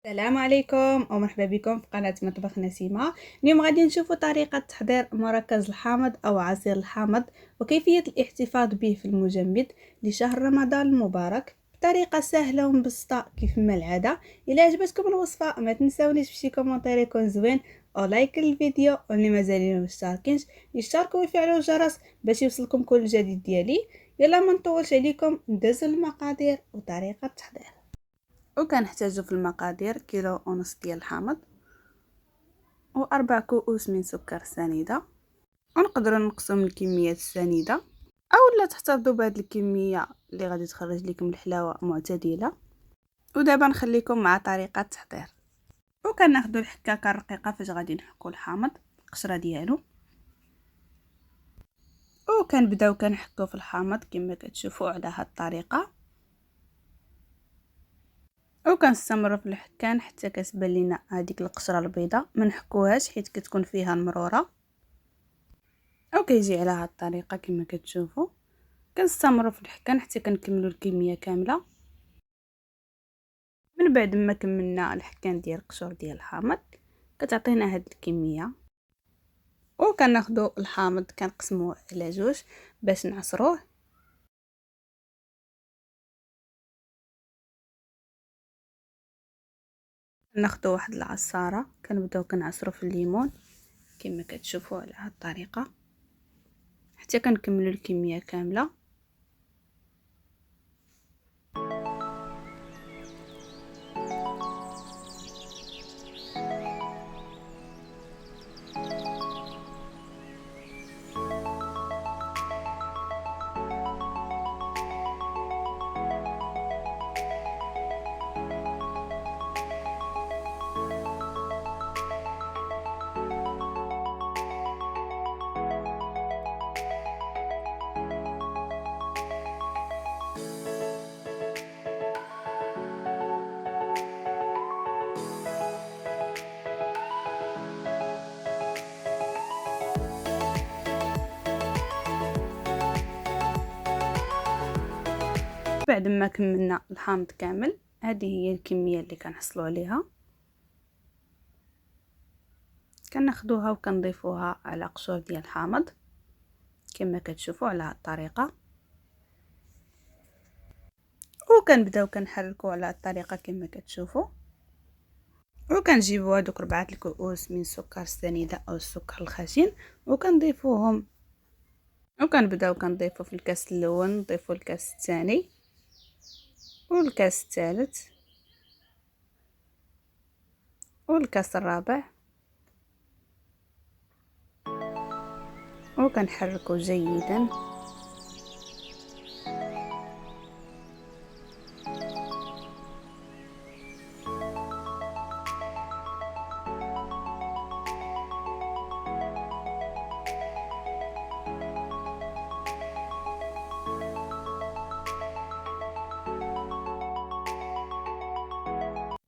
السلام عليكم ومرحبا بكم في قناة مطبخ نسيمة. اليوم غادي نشوفوا طريقة تحضير مركز الحامض أو عصير الحامض وكيفية الاحتفاظ به في المجمد لشهر رمضان المبارك بطريقة سهلة ومبسطة كيف ما العادة. إلا عجبتكم الوصفة ما تنساونيش بشي كومنتير يكون زوين أو لايك للفيديو، واللي مازالين مشتركينش يشتركوا ويفعلوا الجرس باش يوصلكم كل جديد ديالي. يلا ما نطولش عليكم، ندوزو للمقادير وطريقة التحضير. وكنحتاجو في المقادير كيلو ونص ديال الحامض و4 كؤوس من سكر سنيده، ونقدروا نقسم الكميات السنيده اولا تحتفظوا بهذه الكميه اللي غادي تخرج لكم الحلاوه معتدله. ودابا نخليكم مع طريقه التحضير. وكناخذوا الحكاكه الرقيقه فاش غادي نحكوا الحامض القشره ديالو، وكنبداو كنحكوا في الحامض كما كتشوفوا على هذه الطريقه، وكنستمروا في الحكان حتى كتبان لينا هذيك القشره البيضاء. ما نحكوهاش حيت كتكون فيها المروره، او كيجي على هذه الطريقه كما كتشوفوا. كنستمروا في الحكان حتى كنكملوا الكميه كامله. من بعد ما كملنا الحكان ديال القشور ديال الحامض كتعطينا هذه الكميه، وكناخذوا الحامض كنقسموه على جوج باش نعصروه. ناخذوا واحد العصاره كنبداو كنعصروا في الليمون كما كتشوفوا على هذه الطريقه حتى كنكملوا الكميه كامله. بعد ما كملنا الحامض كامل، هذه هي الكميه اللي كنحصلوا عليها. كناخذوها وكنضيفوها على قشور ديال الحامض كما كتشوفوا على هذه الطريقه، وكنبداو كنحركوا على الطريقه كما كتشوفوا. وكنجيبوا هذوك 4 الكؤوس من السكر السنيده او السكر الخشن وكنضيفوهم، وكنبداو كنضيفوا في الكاس الاول، نضيفوا الكاس الثاني والكاس الثالث والكاس الرابع، وكنحركوا جيدا.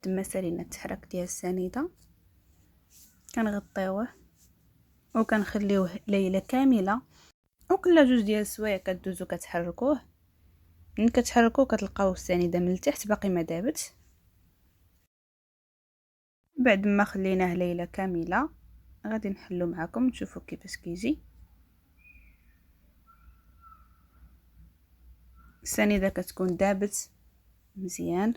تما سالينا التحرك ديال السنيده كنغطيوه وكنخليوه ليله كامله، وكل جوج ديال السوايع كدوزو كتحركوه. ملي كتحركوه كتلقاو السنيده من التحت باقي ما دابتش. بعد ما خليناه ليله كامله غادي نحلو معكم نشوفوا كيفاش كيجي. السنيده كتكون دابت مزيان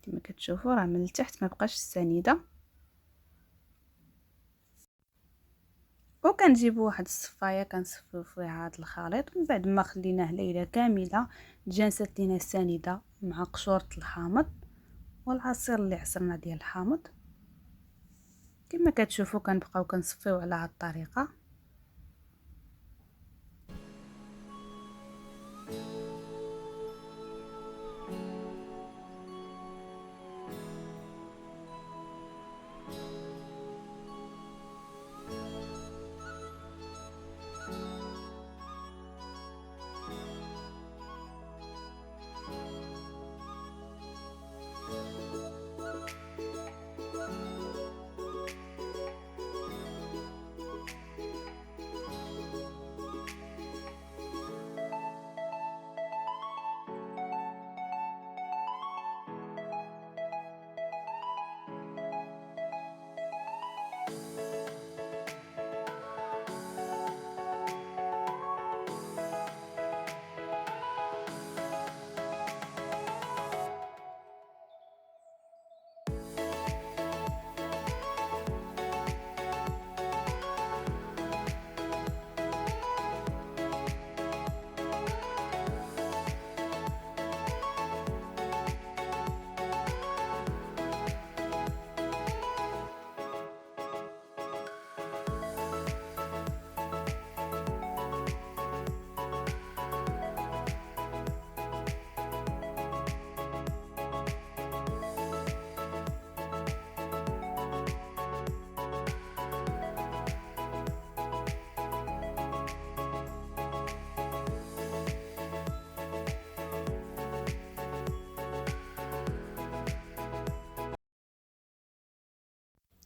كما كتشوفوا، راه من التحت ما بقاش السنيده. وكنجيبوا واحد الصفايه كنصفيو فيها هذا الخليط. من بعد ما خليناه ليله كامله تجانست لينا السنيده مع قشوره الحامض والعصير اللي عصرنا ديال الحامض كما كتشوفوا. كنبقاو كنصفيو على هذه الطريقه.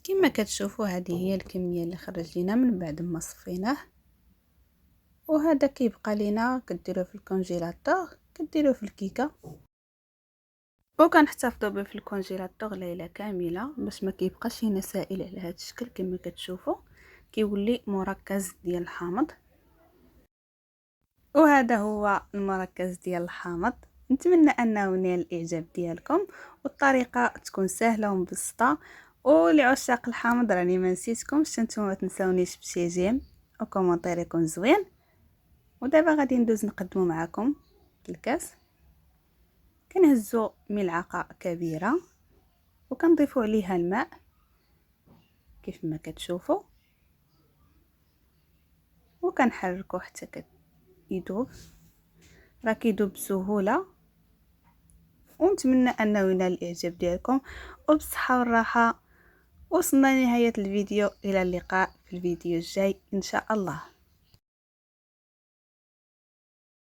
كما كتشوفوا هذه هي الكميه اللي خرج لينا من بعد ما صفيناه. وهذا كيبقى لينا كديروه في الكونجيلاتور، كديروه في الكيكه، وكنحتفظوا به في الكونجيلاتور ليله كامله باش ما كيبقاش لينا سائل على هذا الشكل. كما كتشوفوا كيولي مركز ديال الحامض. وهذا هو المركز ديال الحامض. نتمنى انه نال الاعجاب ديالكم والطريقه تكون سهله ومبسطه. ولعشاق الحامض راني ما نسيتكمش، نتوما ما تنساونيش بشي جيم وكومونتير يكون زوين. ودابا غادي ندوز نقدمو معكم في الكاس. كنهزو ملعقه كبيره وكنضيفوا عليها الماء كيف ما كتشوفوا، وكنحركو حتى يذوب. راه كيذوب بسهوله. ونتمنى انه ينال الاعجاب ديالكم وبالصحه والراحه. وصلنا لنهايه الفيديو، الى اللقاء في الفيديو الجاي ان شاء الله.